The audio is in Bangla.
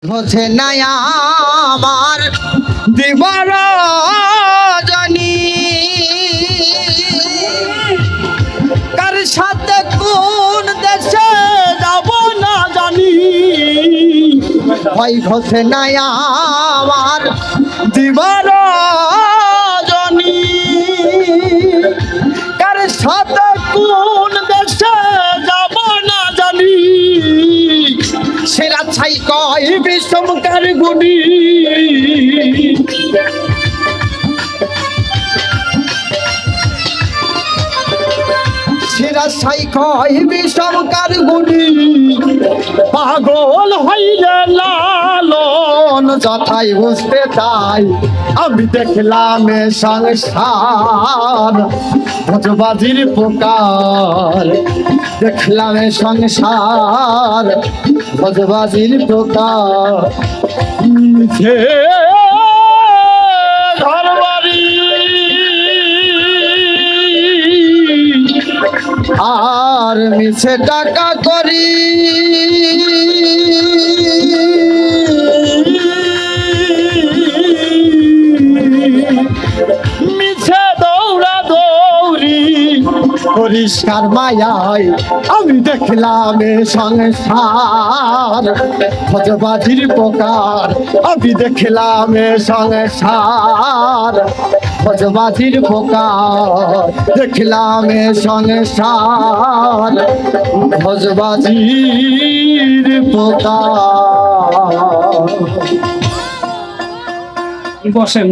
হচ্ছে না আমার দিবার জানি কার সাথে কোন দেশে যাব না জানি ভয় হচ্ছে না আমার দিবার জানি কার সাথে কোন দেশে যাব না জানি সেরা ছাই কয় বিষমকার গুণী সেরা ছাই কয় বিষমকার গুণী পাগল হইলে লালন যথাই বুঝতে চাই আমি দেখলাম সংসার ভোজবাজির প্রকার দেখলাম সংসার ভোজবাজির প্রকার ঘরবাড়ি আর মিছে টাকা করি মিছে দৌড়া দৌড়ি পরিষ্কার মায়ায় আমি দেখলাম সংসার ভোজবাজির প্রকার আমি দেখলাম সংসার ভোজবাজির প্রকার দেখলাম সংসার ভোজবাজির প্রকার। বসেন।